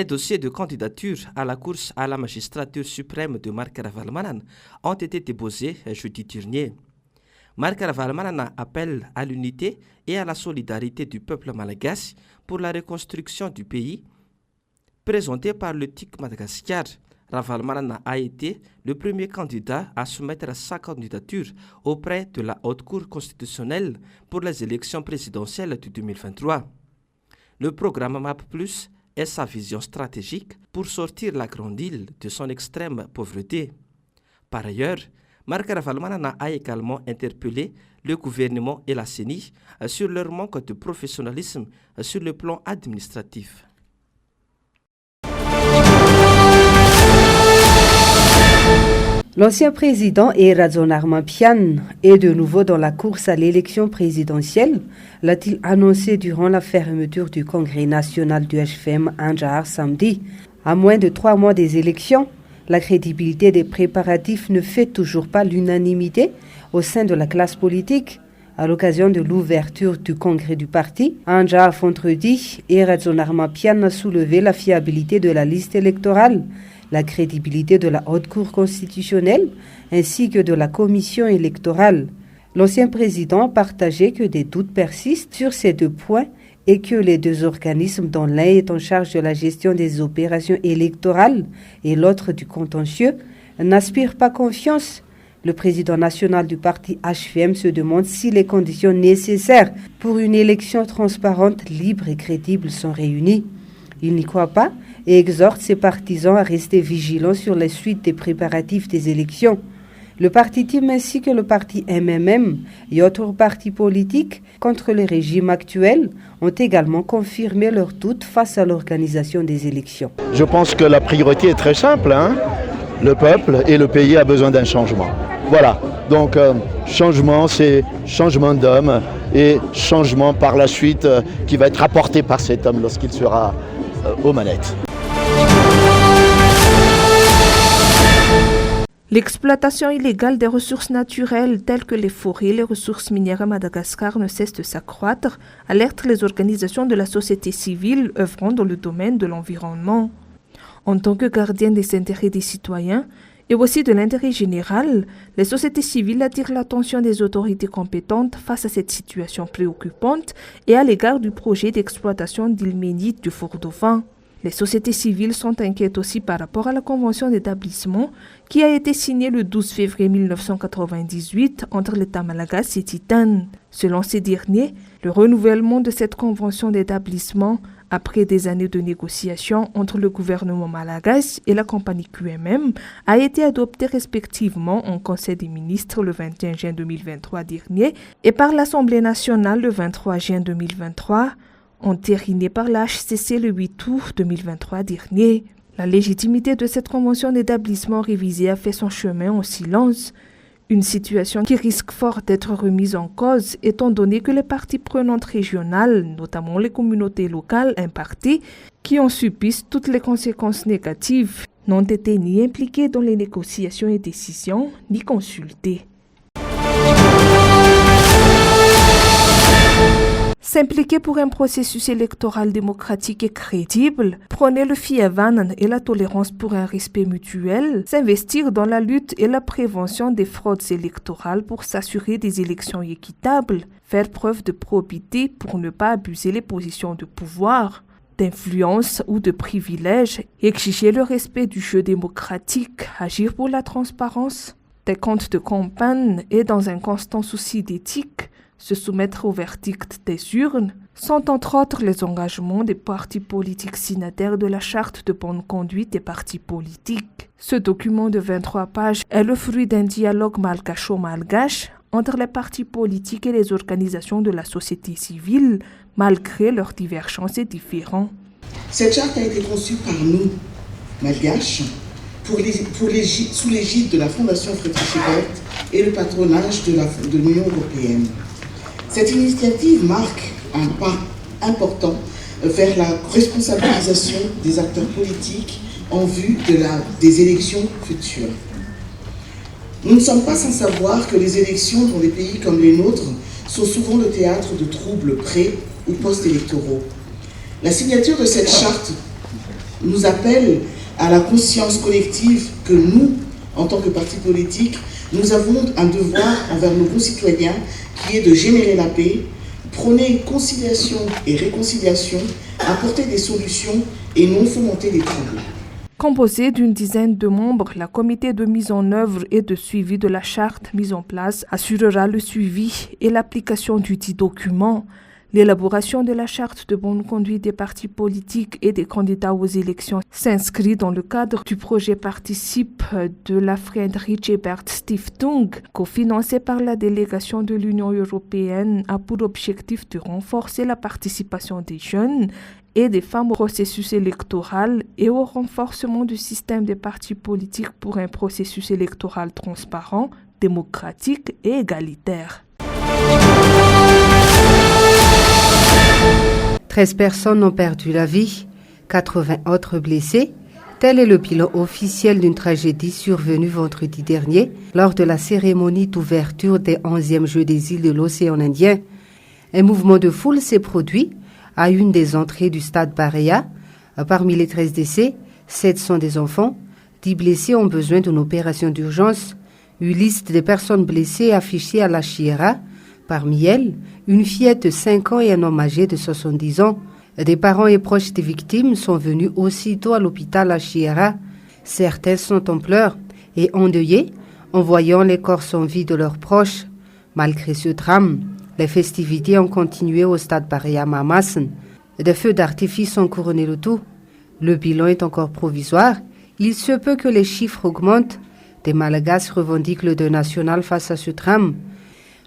dossiers de candidature à la course à la magistrature suprême de Marc Ravalomanana ont été déposés jeudi dernier. Marc Ravalomanana appelle à l'unité et à la solidarité du peuple malagasy pour la reconstruction du pays. Présenté par le TIC Madagascar, Ravalomanana a été le premier candidat à soumettre sa candidature auprès de la Haute Cour constitutionnelle pour les élections présidentielles de 2023. Le programme MAP+, est sa vision stratégique pour sortir la grande île de son extrême pauvreté. Par ailleurs, Marc Ravalomanana a également interpellé le gouvernement et la CENI sur leur manque de professionnalisme sur le plan administratif. L'ancien président Eradzonar Pian est de nouveau dans la course à l'élection présidentielle, l'a-t-il annoncé durant la fermeture du Congrès national du HFM Anjar samedi. À moins de 3 mois des élections, la crédibilité des préparatifs ne fait toujours pas l'unanimité au sein de la classe politique. À l'occasion de l'ouverture du congrès du parti, Anjar vendredi, Eradzonar Pian a soulevé la fiabilité de la liste électorale, la crédibilité de la Haute Cour constitutionnelle ainsi que de la Commission électorale. L'ancien président a partagé que des doutes persistent sur ces 2 points et que les 2 organismes dont l'un est en charge de la gestion des opérations électorales et l'autre du contentieux n'aspirent pas confiance. Le président national du parti HFM se demande si les conditions nécessaires pour une élection transparente, libre et crédible sont réunies. Il n'y croit pas et exhorte ses partisans à rester vigilants sur la suite des préparatifs des élections. Le parti TIM ainsi que le parti MMM et autres partis politiques contre le régime actuel ont également confirmé leurs doutes face à l'organisation des élections. Je pense que la priorité est très simple. Le peuple et le pays a besoin d'un changement. Voilà, donc changement, c'est changement d'homme et changement par la suite qui va être apporté par cet homme lorsqu'il sera aux manettes. L'exploitation illégale des ressources naturelles telles que les forêts et les ressources minières à Madagascar ne cesse de s'accroître, alertent les organisations de la société civile œuvrant dans le domaine de l'environnement. En tant que gardiennes des intérêts des citoyens et aussi de l'intérêt général, les sociétés civiles attirent l'attention des autorités compétentes face à cette situation préoccupante et à l'égard du projet d'exploitation d'ilménite du Fort Dauphin. Les sociétés civiles sont inquiètes aussi par rapport à la convention d'établissement qui a été signée le 12 février 1998 entre l'État malagasy et Titan. Selon ces derniers, le renouvellement de cette convention d'établissement, après des années de négociations entre le gouvernement malagasy et la compagnie QMM, a été adopté respectivement en Conseil des ministres le 21 juin 2023 dernier et par l'Assemblée nationale le 23 juin 2023, entériné par la HCC le 8 août 2023 dernier. La légitimité de cette convention d'établissement révisée a fait son chemin en silence, une situation qui risque fort d'être remise en cause étant donné que les parties prenantes régionales, notamment les communautés locales impactées, qui en subissent toutes les conséquences négatives, n'ont été ni impliquées dans les négociations et décisions, ni consultées. S'impliquer pour un processus électoral démocratique et crédible, prôner le fiavan et la tolérance pour un respect mutuel, s'investir dans la lutte et la prévention des fraudes électorales pour s'assurer des élections équitables, faire preuve de probité pour ne pas abuser les positions de pouvoir, d'influence ou de privilèges, exiger le respect du jeu démocratique, agir pour la transparence, des comptes de campagne et dans un constant souci d'éthique, se soumettre au verdict des urnes, sont entre autres les engagements des partis politiques signataires de la Charte de bonne conduite des partis politiques. Ce document de 23 pages est le fruit d'un dialogue malgacho-malgache entre les partis politiques et les organisations de la société civile, malgré leurs divergences et différends. Cette charte a été conçue par nous, malgaches, sous l'égide de la Fondation Friedrich Ebert et le patronage de l'Union européenne. Cette initiative marque un pas important vers la responsabilisation des acteurs politiques en vue des élections futures. Nous ne sommes pas sans savoir que les élections dans des pays comme les nôtres sont souvent le théâtre de troubles pré- ou post-électoraux. La signature de cette charte nous appelle à la conscience collective que nous, en tant que parti politique, nous avons un devoir envers nos concitoyens qui est de générer la paix, prôner conciliation et réconciliation, apporter des solutions et non fomenter les troubles. Composé d'une dizaine de membres, le comité de mise en œuvre et de suivi de la charte mise en place assurera le suivi et l'application du dit document. L'élaboration de la charte de bonne conduite des partis politiques et des candidats aux élections s'inscrit dans le cadre du projet Participe de la Friedrich Ebert Stiftung, cofinancé par la délégation de l'Union européenne, a pour objectif de renforcer la participation des jeunes et des femmes au processus électoral et au renforcement du système des partis politiques pour un processus électoral transparent, démocratique et égalitaire. 13 personnes ont perdu la vie, 80 autres blessés. Tel est le bilan officiel d'une tragédie survenue vendredi dernier lors de la cérémonie d'ouverture des 11e Jeux des îles de l'océan Indien. Un mouvement de foule s'est produit à une des entrées du stade Baréa. Parmi les 13 décès, 7 sont des enfants. 10 blessés ont besoin d'une opération d'urgence. Une liste des personnes blessées affichée à la Chiera. Parmi elles, une fillette de 5 ans et un homme âgé de 70 ans. Des parents et proches des victimes sont venus aussitôt à l'hôpital à Chiera. Certains sont en pleurs et endeuillés en voyant les corps sans vie de leurs proches. Malgré ce drame, les festivités ont continué au stade Baréa Mamassen. Des feux d'artifice ont couronné le tout. Le bilan est encore provisoire. Il se peut que les chiffres augmentent. Des Malagasy revendiquent le deuil national face à ce drame.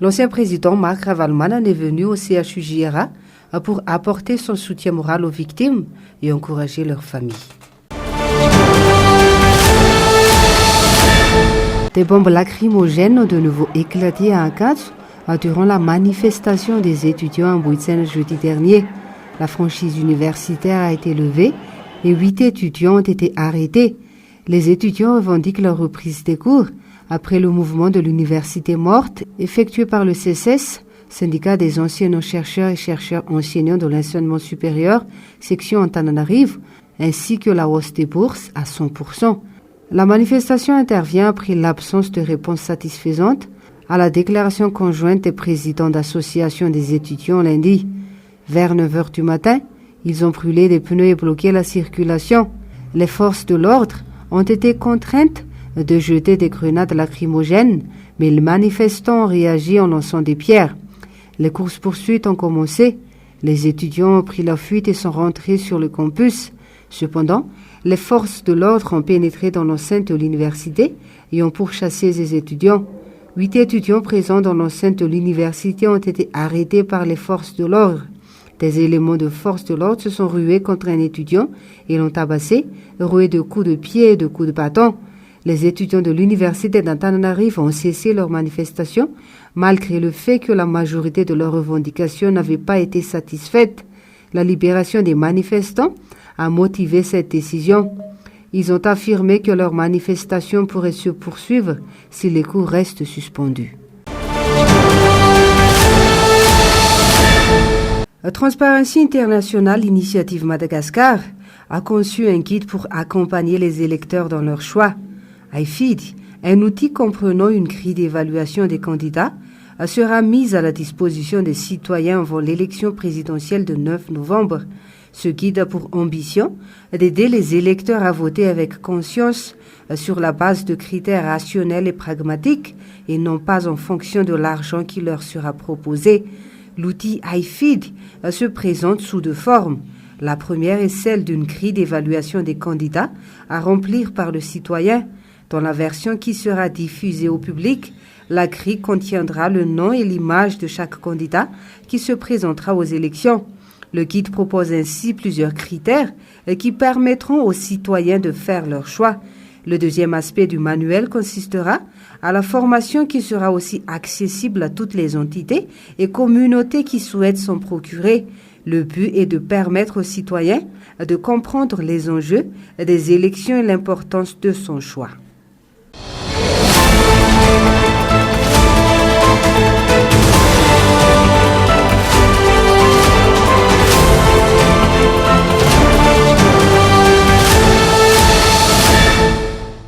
L'ancien président Marc Ravalomanana est venu au CHU Chiera pour apporter son soutien moral aux victimes et encourager leurs familles. Des bombes lacrymogènes ont de nouveau éclaté à Ankatsu durant la manifestation des étudiants en Boutsen jeudi dernier. La franchise universitaire a été levée et 8 étudiants ont été arrêtés. Les étudiants revendiquent leur reprise des cours après le mouvement de l'université morte effectué par le CSS, syndicat des anciens chercheurs et chercheurs enseignants de l'enseignement supérieur, section Antananarivo, ainsi que la hausse des bourses à 100%. La manifestation intervient après l'absence de réponse satisfaisante à la déclaration conjointe des présidents d'associations des étudiants lundi. Vers 9h du matin, ils ont brûlé des pneus et bloqué la circulation. Les forces de l'ordre ont été contraintes de jeter des grenades lacrymogènes, mais les manifestants ont réagi en lançant des pierres. Les courses-poursuites ont commencé. Les étudiants ont pris la fuite et sont rentrés sur le campus. Cependant, les forces de l'ordre ont pénétré dans l'enceinte de l'université et ont pourchassé les étudiants. 8 étudiants présents dans l'enceinte de l'université ont été arrêtés par les forces de l'ordre. Des éléments de force de l'ordre se sont rués contre un étudiant et l'ont tabassé, roué de coups de pied et de coups de bâton. Les étudiants de l'université d'Antananarivo ont cessé leur manifestation, malgré le fait que la majorité de leurs revendications n'avait pas été satisfaite. La libération des manifestants a motivé cette décision. Ils ont affirmé que leur manifestation pourrait se poursuivre si les cours restent suspendus. Transparency International Initiative Madagascar a conçu un guide pour accompagner les électeurs dans leur choix. iFeed, un outil comprenant une grille d'évaluation des candidats, sera mise à la disposition des citoyens avant l'élection présidentielle de 9 novembre. Ce guide a pour ambition d'aider les électeurs à voter avec conscience sur la base de critères rationnels et pragmatiques et non pas en fonction de l'argent qui leur sera proposé. L'outil iFeed se présente sous deux formes. La première est celle d'une grille d'évaluation des candidats à remplir par le citoyen. Dans la version qui sera diffusée au public, la grille contiendra le nom et l'image de chaque candidat qui se présentera aux élections. Le guide propose ainsi plusieurs critères qui permettront aux citoyens de faire leur choix. Le deuxième aspect du manuel consistera à la formation qui sera aussi accessible à toutes les entités et communautés qui souhaitent s'en procurer. Le but est de permettre aux citoyens de comprendre les enjeux des élections et l'importance de son choix.